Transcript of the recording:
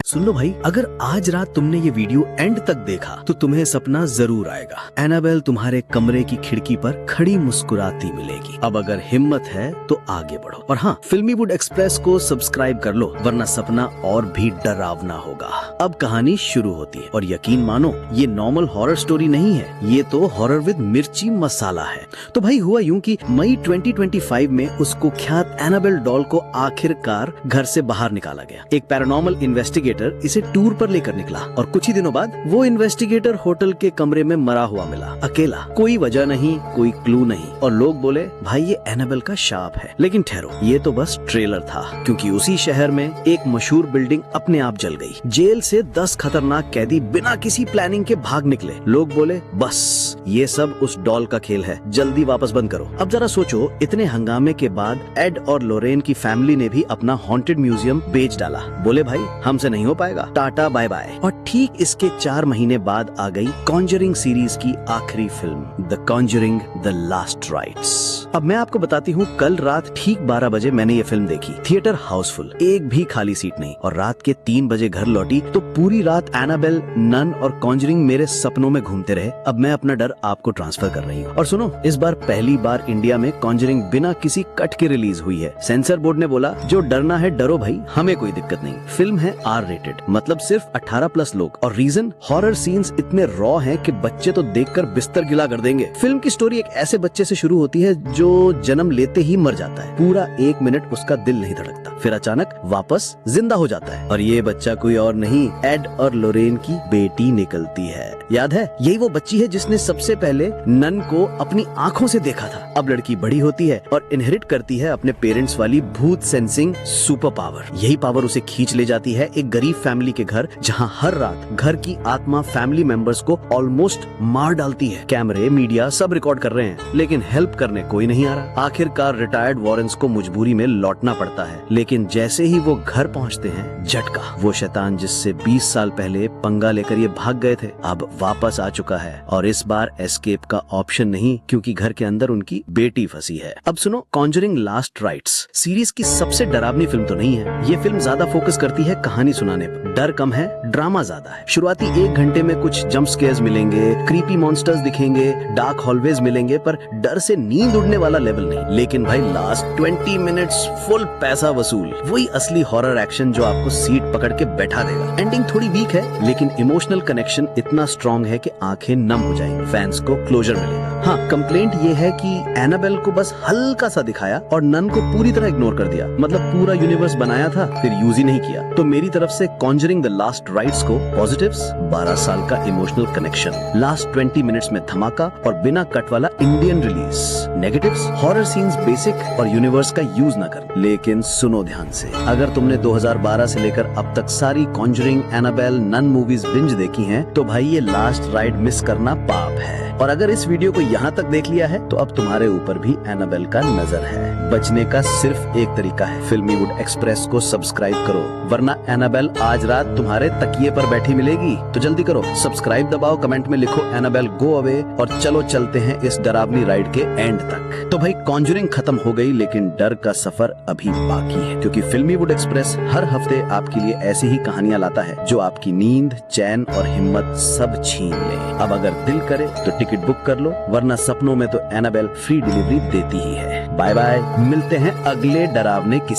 सुन लो भाई, अगर आज रात तुमने ये वीडियो एंड तक देखा तो तुम्हें सपना जरूर आएगा। एनाबेल तुम्हारे कमरे की खिड़की पर खड़ी मुस्कुराती मिलेगी। अब अगर हिम्मत है तो आगे बढ़ो। और हाँ, फिल्मीवुड एक्सप्रेस को सब्सक्राइब कर लो, वरना सपना और भी डरावना होगा। अब कहानी शुरू होती है और यकीन मानो ये नॉर्मल हॉरर स्टोरी नहीं है, ये तो हॉरर विद मिर्ची मसाला है। तो भाई हुआ यूं कि मई 2025 में उस कुख्यात एनाबेल डॉल को आखिरकार घर से बाहर निकाला गया। एक पैरानॉर्मल इन्वेस्टिगेटर इसे टूर पर लेकर निकला और कुछ ही दिनों बाद वो इन्वेस्टिगेटर होटल के कमरे में मरा हुआ मिला, अकेला। कोई वजह नहीं, कोई क्लू नहीं, और लोग बोले भाई ये एनाबेल का शाप है। लेकिन ठहरो, ये तो बस ट्रेलर था, क्योंकि उसी शहर में एक मशहूर बिल्डिंग अपने आप जल गई। जेल से 10 खतरनाक कैदी बिना किसी प्लानिंग के भाग निकले। लोग बोले बस ये सब उस डॉल का खेल है, जल्दी वापस बंद करो। अब जरा सोचो, इतने हंगामे के बाद एड और लोरेन की फैमिली ने भी अपना हॉन्टेड म्यूजियम बेच डाला। बोले भाई हमसे नहीं हो पाएगा, टाटा बाय बाय। और ठीक इसके 4 महीने बाद आ गई कॉन्जरिंग सीरीज की आखिरी film, the Conjuring the last rites. अब मैं आपको बताती हूँ, कल रात ठीक 12 बजे मैंने ये फिल्म देखी। थिएटर हाउसफुल, एक भी खाली सीट नहीं। और रात के 3 बजे घर लौटी तो पूरी रात एनाबेल, नन और कॉन्जरिंग मेरे सपनों में घूमते रहे। अब मैं अपना डर आपको ट्रांसफर कर रही हूँ। और सुनो, इस बार पहली बार इंडिया में कॉन्जरिंग बिना किसी कट के रिलीज हुई है। सेंसर बोर्ड ने बोला जो डरना है डरो भाई, हमें कोई दिक्कत नहीं। फिल्म है R रेटेड, मतलब सिर्फ 18+ लोग। और रीजन, हॉरर सीन्स इतने रॉ हैं कि बच्चे तो देखकर बिस्तर गिला कर देंगे। फिल्म की स्टोरी एक ऐसे बच्चे से शुरू होती है जो जन्म लेते ही मर जाता है। पूरा 1 मिनट उसका दिल नहीं धड़कता, फिर अचानक वापस जिंदा हो जाता है। और ये बच्चा कोई और नहीं, एड और लोरेन की बेटी निकलती है। याद है, यही वो बच्ची है जिसने सबसे पहले नन को अपनी आंखों से देखा था। अब लड़की बड़ी होती है और इनहेरिट करती है अपने पेरेंट्स वाली भूत सेंसिंग सुपर पावर। यही पावर उसे खींच ले जाती है एक गरीब फैमिली के घर, जहां हर रात घर की आत्मा फैमिली मेंबर्स को ऑलमोस्ट मार डालती है। कैमरे, मीडिया सब रिकॉर्ड कर रहे हैं, लेकिन हेल्प करने कोई नहीं आ रहा। आखिरकार रिटायर्ड वॉरेंस को मजबूरी में लौटना पड़ता है। लेकिन जैसे ही वो घर पहुंचते हैं, झटका, वो शैतान जिससे 20 साल पहले पंगा लेकर ये भाग गए थे, अब वापस आ चुका है। और इस बार एस्केप का ऑप्शन नहीं, क्योंकि घर के अंदर उनकी बेटी फंसी है। अब सुनो, कॉन्जरिंग लास्ट राइट्स सीरीज की सबसे डरावनी फिल्म तो नहीं है। ये फिल्म ज्यादा फोकस करती है कहानी सुनाने पर। डर कम है, ड्रामा ज्यादा है। शुरुआती 1 घंटे में कुछ जंप स्केयर्स मिलेंगे, क्रीपी मॉन्स्टर्स दिखेंगे, डार्क हॉलवेज मिलेंगे, पर डर से नींद उड़ने वाला लेवल नहीं। लेकिन भाई लास्ट 20 मिनट्स फुल पैसा वसूल, वही असली हॉरर एक्शन जो आपको सीट पकड़ के बैठा देगा। एंडिंग थोड़ी वीक है, लेकिन इमोशनल कनेक्शन इतना स्ट्रॉन्ग है कि आंखें नम हो जाएंगी। फैंस को क्लोजर मिलेगा। हाँ, कंप्लेंट ये है कि एनाबेल को बस हल्का सा दिखाया और नन को पूरी तरह इग्नोर कर दिया। मतलब पूरा यूनिवर्स बनाया था, फिर यूज ही नहीं किया। तो मेरी तरफ से कॉन्जरिंग द लास्ट राइट्स को पॉजिटिव्स: 12 साल का इमोशनल कनेक्शन, लास्ट 20 मिनट्स में धमाका और बिना कट वाला Indian release. Negatives: horror scenes basic और यूनिवर्स का यूज न कर। लेकिन सुनो ध्यान से, अगर तुमने 2012 से लेकर अब तक सारी Conjuring, Annabelle, Nun movies binge देखी हैं, तो भाई ये लास्ट राइड मिस करना पाप है। और अगर इस वीडियो को यहाँ तक देख लिया है, तो अब तुम्हारे ऊपर भी एनाबेल का नजर है। बचने का सिर्फ एक तरीका है, फिल्मीवुड एक्सप्रेस को सब्सक्राइब करो, वरना एनाबेल आज रात तुम्हारे तकिए पर बैठी मिलेगी। तो जल्दी करो, सब्सक्राइब दबाओ, कमेंट में लिखो एनाबेल गो अवे, और चलो चलते हैं इस डरावनी राइड के एंड तक। तो भाई कॉन्जरिंग खत्म हो गई, लेकिन डर का सफर अभी बाकी है, क्योंकि फिल्मीवुड एक्सप्रेस हर हफ्ते आपके लिए ऐसी ही कहानियां लाता है जो आपकी नींद, चैन और हिम्मत सब छीन ले। अब अगर दिल करे तो टिकट बुक कर लो, वरना सपनों में तो एनाबेल फ्री डिलीवरी देती ही है। बाय बाय, मिलते हैं अगले डरावने किसी